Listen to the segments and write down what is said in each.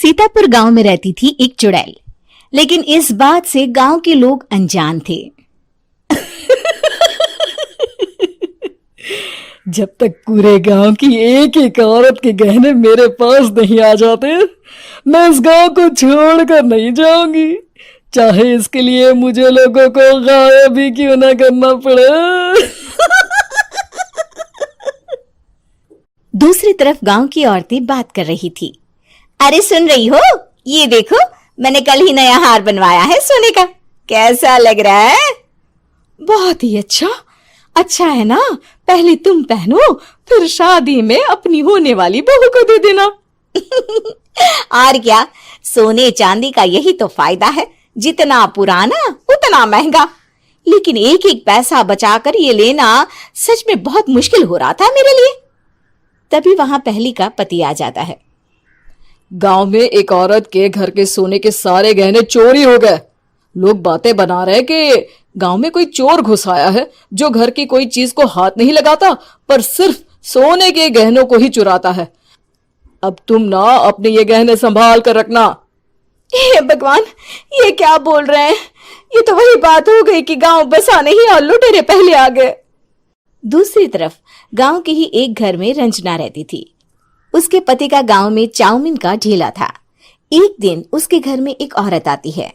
सीतापुर गांव में रहती थी एक चुड़ैल, लेकिन इस बात से गांव के लोग अनजान थे। जब तक पूरे गांव की एक एक औरत के गहने मेरे पास नहीं आ जाते, मैं इस गांव को छोड़कर नहीं जाऊंगी, चाहे इसके लिए मुझे लोगों को गायब भी क्यों ना करना पड़े। दूसरी तरफ गांव की औरतें बात कर रही थी। अरे सुन रही हो, ये देखो मैंने कल ही नया हार बनवाया है सोने का, कैसा लग रहा है? बहुत ही अच्छा है ना, पहले तुम पहनो, फिर शादी में अपनी होने वाली बहू को दे देना। और क्या, सोने चांदी का यही तो फायदा है, जितना पुराना उतना महंगा। लेकिन एक एक पैसा बचाकर ये लेना सच में बहुत मुश्किल हो रहा था मेरे लिए। तभी वहां पहली का पति आ जाता है। गांव में एक औरत के घर के सोने के सारे गहने चोरी हो गए। लोग बातें बना रहे कि गांव में कोई चोर घुस आया है जो घर की कोई चीज को हाथ नहीं लगाता, पर सिर्फ सोने के गहनों को ही चुराता है। अब तुम ना अपने ये गहने संभाल कर रखना। हे भगवान, ये क्या बोल रहे हैं? ये तो वही बात हो गई कि गांव बसा नहीं और लुटेरे पहले आ गए। दूसरी तरफ गांव के ही एक घर में रंजना रहती थी। उसके पति का गांव में चाउमीन का ठेला था। एक दिन उसके घर में एक औरत आती है।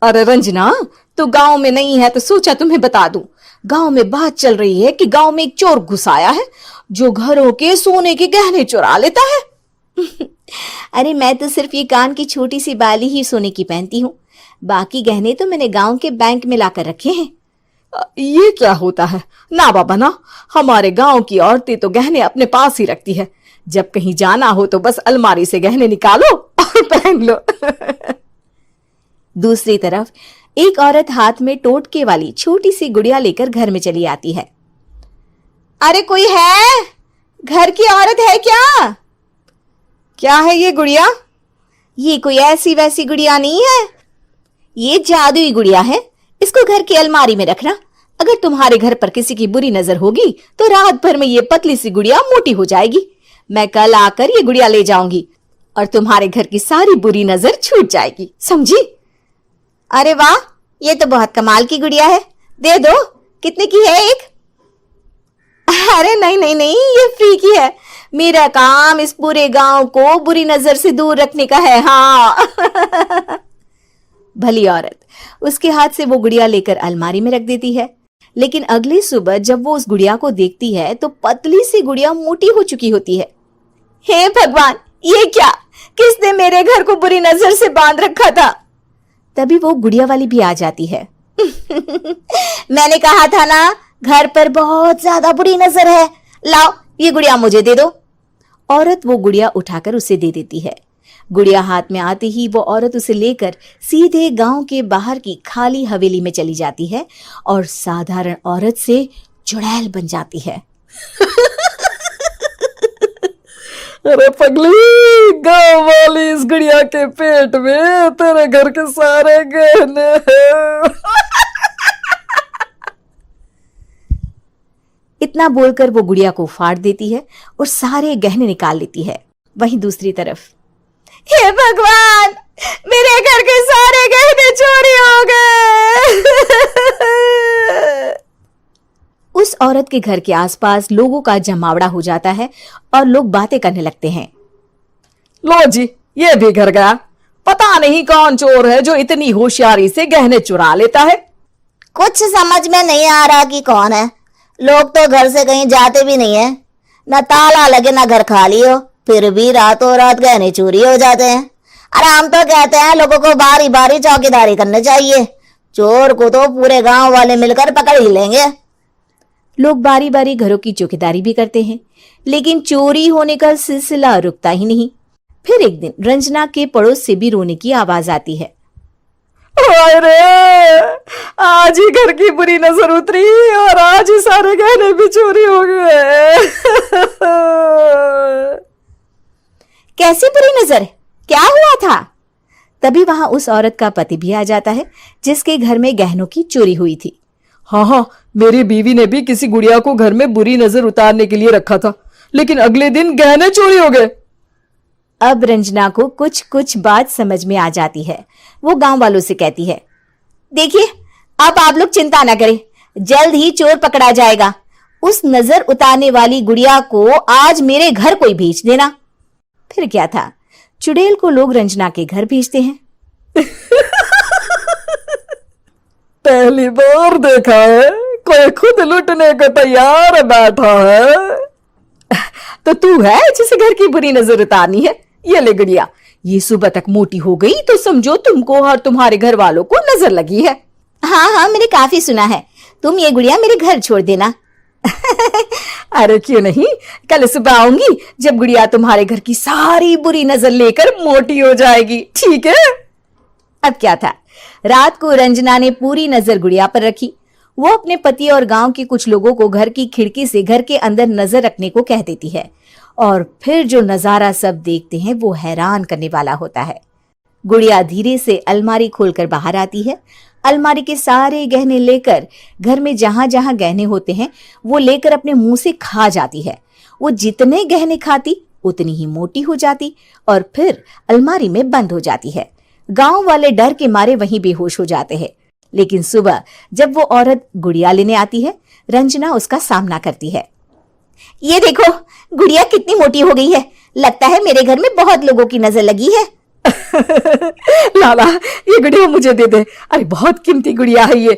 अरे रंजना, तू गांव में नहीं है तो सोचा तुम्हें बता दूं। गांव में बात चल रही है कि गांव में एक चोर घुस आया है जो घरों के सोने के गहने चुरा लेता है। अरे मैं तो सिर्फ ये कान की छोटी सी बाली ही सोने की पहनती हूँ, बाकी गहने तो मैंने गांव के बैंक में लाकर रखे हैं। ये क्या होता है? ना बाबा ना, हमारे गांव की औरतें तो गहने अपने पास ही रखती है। जब कहीं जाना हो तो बस अलमारी से गहने निकालो और पहन लो। दूसरी तरफ एक औरत हाथ में टोटके वाली छोटी सी गुड़िया लेकर घर में चली आती है। अरे कोई है? घर की औरत है क्या? क्या है ये गुड़िया? ये कोई ऐसी वैसी गुड़िया नहीं है, ये जादुई गुड़िया है। इसको घर की अलमारी में रखना। अगर तुम्हारे घर पर किसी की बुरी नजर होगी तो रात भर में ये पतली सी गुड़िया मोटी हो जाएगी। मैं कल आकर ये गुड़िया ले जाऊंगी और तुम्हारे घर की सारी बुरी नजर छूट जाएगी, समझी? अरे वाह, ये तो बहुत कमाल की गुड़िया है, दे दो। कितने की है एक? अरे नहीं नहीं नहीं, ये फ्री की है। मेरा काम इस पूरे गांव को बुरी नजर से दूर रखने का है। हाँ। भली औरत उसके हाथ से वो गुड़िया लेकर अलमारी में रख देती है। लेकिन अगली सुबह जब वो उस गुड़िया को देखती है तो पतली सी गुड़िया मोटी हो चुकी होती है। हे भगवान, ये क्या? किसने मेरे घर को बुरी नजर से बांध रखा था? तभी वो गुड़िया वाली भी आ जाती है। मैंने कहा था ना, घर पर बहुत ज्यादा बुरी नजर है, लाओ ये गुड़िया मुझे दे दो। औरत वो गुड़िया उठाकर उसे दे देती है। गुड़िया हाथ में आते ही वो औरत उसे लेकर सीधे गांव के बाहर की खाली हवेली में चली जाती है और साधारण औरत से चुड़ैल बन जाती है। अरे पगली, गांव वाली इस गुड़िया के पेट में तेरे घर के सारे गहने हैं। इतना बोलकर वो गुड़िया को फाड़ देती है और सारे गहने निकाल लेती है। वहीं दूसरी तरफ, हे भगवान, मेरे घर के सारे गहने चोरी हो गए। उस औरत के घर के आसपास लोगों का जमावड़ा हो जाता है और लोग बातें करने लगते हैं। लो जी, ये भी घर गया। पता नहीं कौन चोर है जो इतनी होशियारी से गहने चुरा लेता है। कुछ समझ में नहीं आ रहा कि कौन है। लोग तो घर से कहीं जाते भी नहीं है, न ताला लगे न घर खाली हो, फिर भी रातों रात गहने चोरी हो जाते हैं। अरे हम तो कहते हैं लोगों को बारी बारी चौकीदारी करनी चाहिए, चोर को तो पूरे गांव वाले मिलकर पकड़ ही लेंगे। लोग बारी बारी घरों की चौकीदारी भी करते हैं, लेकिन चोरी होने का सिलसिला रुकता ही नहीं। फिर एक दिन रंजना के पड़ोस से भी रोने की आवाज आती है। अरे आज ही घर की बुरी नजर उतरी और आज ही सारे गहने भी चोरी हो गए। कैसी बुरी नजर? क्या हुआ था? तभी वहां उस औरत का पति भी आ जाता है जिसके घर में गहनों की चोरी हुई थी। हाँ, मेरी बीवी ने भी किसी गुड़िया को घर में बुरी नजर उतारने के लिए रखा था, लेकिन अगले दिन गहने चोरी हो गए। अब रंजना को कुछ कुछ बात समझ में आ जाती है। वो गांव वालों से कहती है, देखिए अब आप लोग चिंता ना करें, जल्द ही चोर पकड़ा जाएगा। उस नजर उतारने वाली गुड़िया को आज मेरे घर कोई भेज देना। फिर क्या था, चुड़ैल को लोग रंजना के घर भेजते हैं। पहली बार देखा है कोई खुद लुटने को तैयार बैठा है। तो तू है जिसे घर की बुरी नजर उतारनी है? ये ले गुड़िया, ये सुबह तक मोटी हो गई तो समझो तुमको और तुम्हारे घर वालों को नजर लगी है। हाँ हाँ, मैंने काफी सुना है। तुम ये गुड़िया मेरे घर छोड़ देना। अरे क्यों नहीं, कल सुबह आऊंगी जब गुड़िया तुम्हारे घर की सारी बुरी नजर लेकर मोटी हो जाएगी, ठीक है? अब क्या था, रात को रंजना ने पूरी नजर गुड़िया पर रखी। वो अपने पति और गांव के कुछ लोगों को घर की खिड़की से घर के अंदर नजर रखने को कह देती है, और फिर जो नजारा सब देखते हैं वो हैरान करने वाला होता है। गुड़िया धीरे से अलमारी खोलकर बाहर आती है। अलमारी के सारे गहने लेकर घर में जहां जहां गहने होते हैं वो लेकर अपने मुंह से खा जाती है। वो जितने गहने खाती उतनी ही मोटी हो जाती और फिर अलमारी में बंद हो जाती है। गांव वाले डर के मारे वहीं बेहोश हो जाते हैं। लेकिन सुबह जब वो औरत गुड़िया लेने आती है, रंजना उसका सामना करती है। ये देखो गुड़िया कितनी मोटी हो गई है, लगता है मेरे घर में बहुत लोगों की नजर लगी है। लाला ये गुड़िया मुझे दे दे, अरे बहुत कीमती गुड़िया है ये।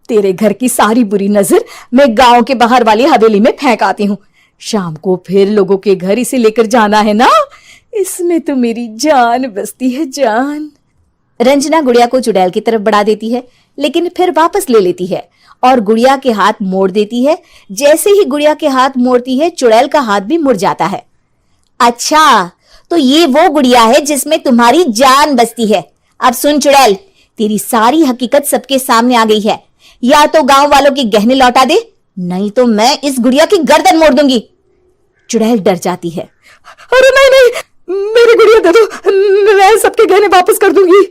तेरे घर की सारी बुरी नजर मैं गांव के बाहर वाली हवेली में फेंक आती हूँ। शाम को फिर लोगों के घर इसे लेकर जाना है ना, इसमें तो मेरी जान बसती है, जान। रंजना गुड़िया को चुड़ैल की तरफ बढ़ा देती है, लेकिन फिर वापस ले लेती है और गुड़िया के हाथ मोड़ देती है। जैसे ही गुड़िया के हाथ मोड़ती है, चुड़ैल का हाथ भी मुड़ जाता है। अच्छा, तो ये वो गुड़िया है जिसमें तुम्हारी जान बसती है। अब सुन चुड़ैल, तेरी सारी हकीकत सबके सामने आ गई है। या तो गांव वालों के गहने लौटा दे, नहीं तो मैं इस गुड़िया की गर्दन मोड़ दूंगी। चुड़ैल डर जाती है। अरे नहीं नहीं, मेरी गुड़िया दे दो, मैं सबके गहने वापस कर दूंगी।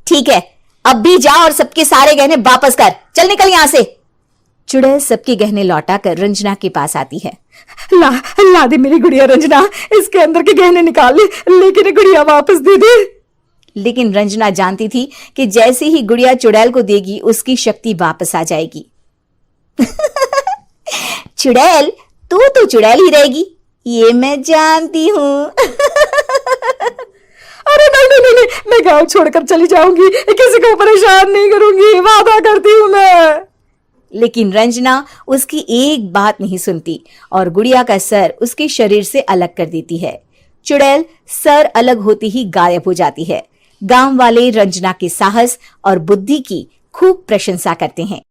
ठीक है, अब भी जा और सबके सारे गहने वापस कर। चल निकल यहां से। चुड़ैल सबके गहने लौटाकर रंजना के पास आती है। ला दे मेरी गुड़िया रंजना, इसके अंदर के गहने निकाल ले, लेकिन ये गुड़िया वापस दे दे। लेकिन रंजना जानती थी कि जैसे ही गुड़िया चुड़ैल को देगी उसकी शक्ति वापस आ जाएगी। चुड़ैल, तू तो चुड़ैल ही रहेगी, ये मैं जानती हूँ। अरे नहीं नहीं नहीं, मैं गांव छोड़कर चली जाऊंगी, किसी को परेशान नहीं करूंगी, वादा करती हूँ मैं। लेकिन रंजना उसकी एक बात नहीं सुनती और गुड़िया का सर उसके शरीर से अलग कर देती है। चुड़ैल सर अलग होती ही गायब हो जाती है। गांव वाले रंजना के साहस और बुद्धि की खूब प्रशंसा करते हैं।